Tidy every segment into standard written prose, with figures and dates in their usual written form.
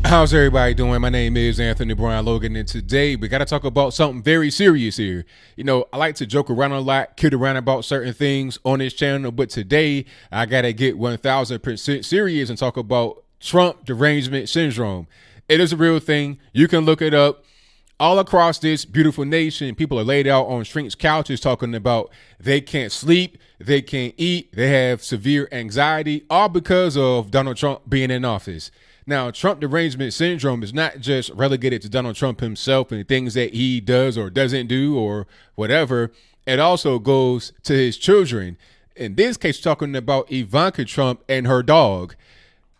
How's everybody doing? My name is Anthony Brian Logan, and today we got to talk about something very serious here. You know, I like to joke around a lot, kid around about certain things on this channel, but today I got to get 1000% serious and talk about Trump derangement syndrome. It is a real thing. You can look it up. All across this beautiful nation, people are laid out on shrinks couches talking about they can't sleep, they can't eat, they have severe anxiety, all because of Donald Trump being in office. Now, Trump derangement syndrome is not just relegated to Donald Trump himself and things that he does or doesn't do or whatever. It also goes to his children. In this case, talking about Ivanka Trump and her dog.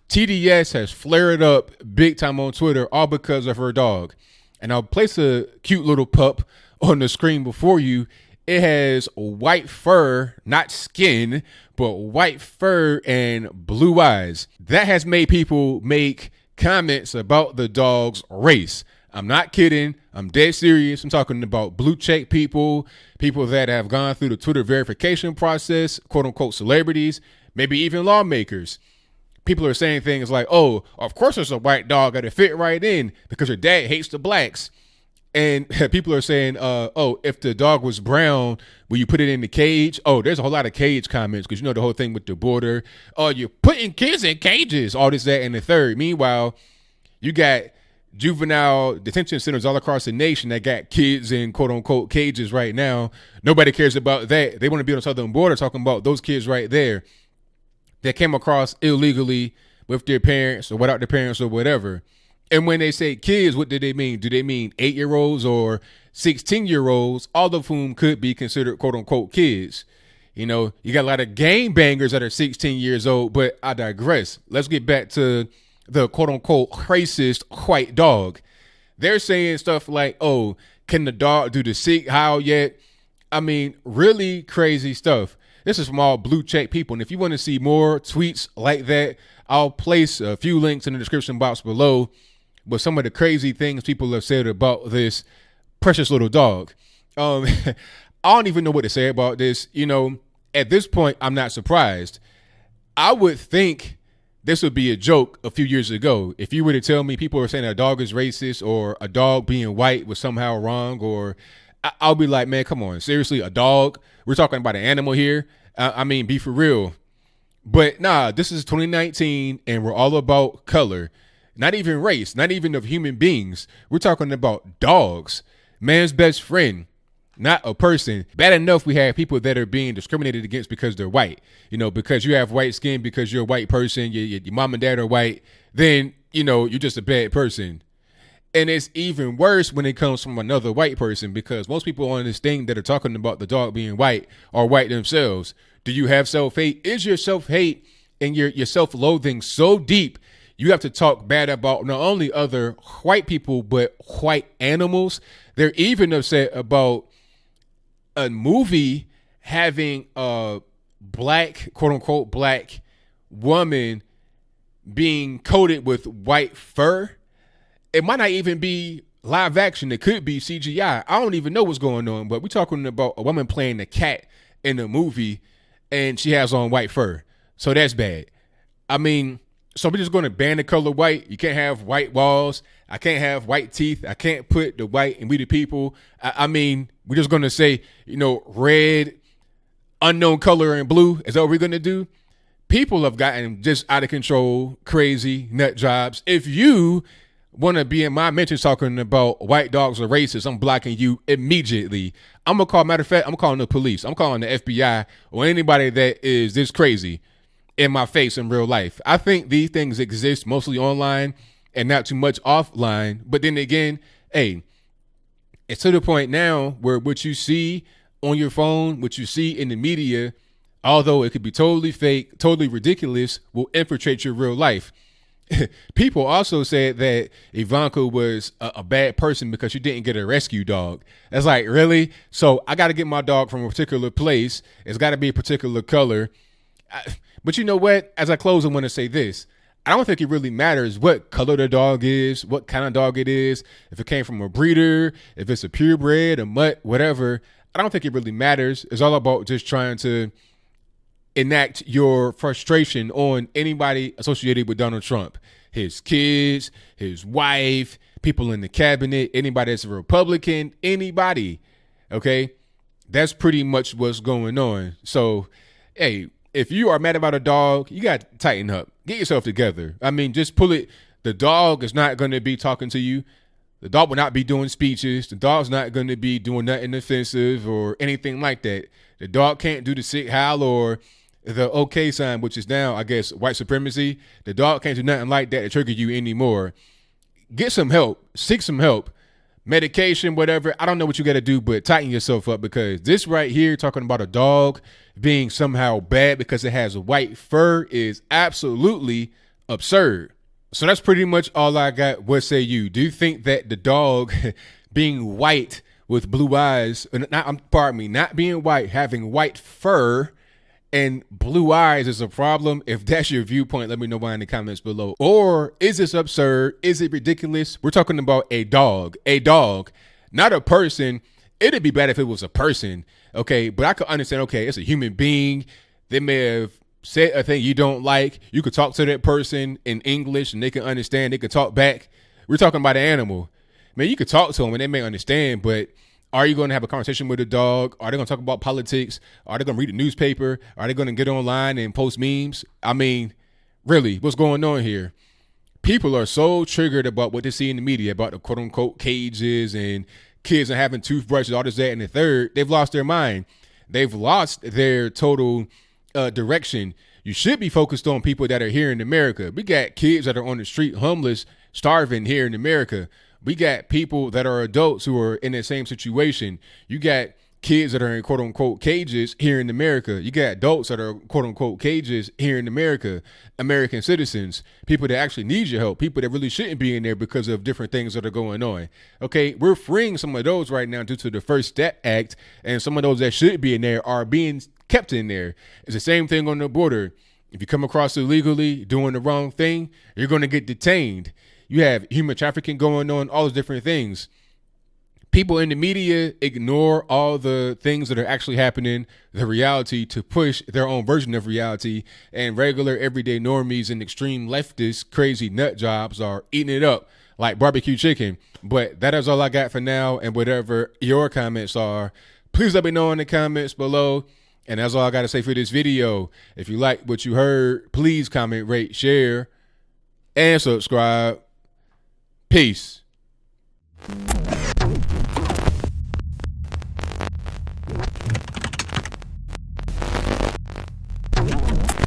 TDS has flared up big time on Twitter, all because of her dog. And I'll place a cute little pup on the screen before you. It has white fur, not skin, but white fur and blue eyes. That has made people make comments about the dog's race. I'm not kidding. I'm dead serious. I'm talking about blue check people, people that have gone through the Twitter verification process, quote unquote celebrities, maybe even lawmakers. People are saying things like, oh, of course there's a white dog that'll fit right in because your dad hates the blacks. And people are saying, oh, if the dog was brown, will you put it in the cage? Oh, there's a whole lot of cage comments because you know the whole thing with the border. Oh, you're putting kids in cages, all this, that, and the third. Meanwhile, you got juvenile detention centers all across the nation that got kids in quote unquote cages right now. Nobody cares about that. They want to be on the southern border talking about those kids right there that came across illegally with their parents or without their parents or whatever. And when they say kids, what do they mean? Do they mean 8-year-olds or 16-year-olds, all of whom could be considered quote unquote kids? You know, you got a lot of gang bangers that are 16 years old, but I digress. Let's get back to the quote unquote racist white dog. They're saying stuff like, oh, can the dog do the Sikh howl yet? I mean, really crazy stuff. This is from all blue check people. And if you want to see more tweets like that, I'll place a few links in the description box below with some of the crazy things people have said about this precious little dog. I don't even know what to say about this. You know, at this point, I'm not surprised. I would think this would be a joke a few years ago. If you were to tell me people are saying a dog is racist or a dog being white was somehow wrong, or I'll be like, man, come on. Seriously, a dog? We're talking about an animal here. I mean, be for real. But nah, this is 2019 and we're all about color. Not even race, not even of human beings. We're talking about dogs, man's best friend, not a person. Bad enough we have people that are being discriminated against because they're white. You know, because you have white skin, because you're a white person, your mom and dad are white, then, you know, you're just a bad person. And it's even worse when it comes from another white person, because most people on this thing that are talking about the dog being white are white themselves. Do you have self-hate? Is your self-hate and your self-loathing so deep you have to talk bad about not only other white people, but white animals? They're even upset about a movie having a black, quote unquote, black woman being coated with white fur. It might not even be live action. It could be CGI. I don't even know what's going on, but we're talking about a woman playing a cat in a movie and she has on white fur. So that's bad. I mean, so we're just going to ban the color white. You can't have white walls. I can't have white teeth. I can't put the white and we the people. I mean, we're just going to say, you know, red, unknown color, and blue. Is that what we're going to do? People have gotten just out of control, crazy, nut jobs. If you want to be in my mentions talking about white dogs are racist, I'm blocking you immediately. I'm going to call, matter of fact, I'm calling the police. I'm calling the FBI or anybody that is this crazy in my face in real life. I think these things exist mostly online and not too much offline. But then again, hey, it's to the point now where what you see on your phone, what you see in the media, although it could be totally fake, totally ridiculous, will infiltrate your real life. People also said that Ivanka was a bad person because she didn't get a rescue dog. That's like, really? So I got to get my dog from a particular place. It's got to be a particular color. But you know what? As I close, I want to say this. I don't think it really matters what color the dog is, what kind of dog it is, if it came from a breeder, if it's a purebred, a mutt, whatever. I don't think it really matters. It's all about just trying to enact your frustration on anybody associated with Donald Trump. his kids, his wife, people in the cabinet, anybody that's a Republican, anybody. Okay. That's pretty much what's going on. So, hey, if you are mad about a dog, you got to tighten up. Get yourself together. I mean, just pull it. The dog is not going to be talking to you. The dog will not be doing speeches. The dog's not going to be doing nothing offensive or anything like that. The dog can't do the sick howl or the okay sign, which is now, I guess, white supremacy. The dog can't do nothing like that to trigger you anymore. Get some help. Seek some help. Medication, whatever. I don't know what you got to do, but tighten yourself up, because this right here, talking about a dog being somehow bad because it has white fur, is absolutely absurd. So that's pretty much all I got. What say you? Do you think that the dog being white with blue eyes, not being white, having white fur and blue eyes is a problem? If that's your viewpoint, let me know why in the comments below. Or is this absurd? Is it ridiculous? We're talking about a dog, not a person. It'd be bad if it was a person, okay? But I could understand, okay, it's a human being. They may have said a thing you don't like. You could talk to that person in English and they can understand. They can talk back. We're talking about an animal. Man, you could talk to them and they may understand, but are you going to have a conversation with a dog? Are they going to talk about politics? Are they going to read the newspaper? Are they going to get online and post memes? I mean, really, what's going on here? People are so triggered about what they see in the media about the quote unquote cages and kids and having toothbrushes, all this, that, and the third. They've lost their mind. They've lost their total direction. You should be focused on people that are here in America. We got kids that are on the street, homeless, starving here in America. We got people that are adults who are in the same situation. You got kids that are in quote unquote cages here in America. You got adults that are quote unquote cages here in America, American citizens, people that actually need your help, people that really shouldn't be in there because of different things that are going on. Okay, we're freeing some of those right now due to the First Step Act, and some of those that should be in there are being kept in there. It's the same thing on the border. If you come across illegally doing the wrong thing, you're going to get detained. You have human trafficking going on, all those different things. People in the media ignore all the things that are actually happening, the reality, to push their own version of reality. And regular, everyday normies and extreme leftist, crazy nut jobs are eating it up like barbecue chicken. But that is all I got for now. And whatever your comments are, please let me know in the comments below. And that's all I got to say for this video. If you like what you heard, please comment, rate, share, and subscribe. Peace.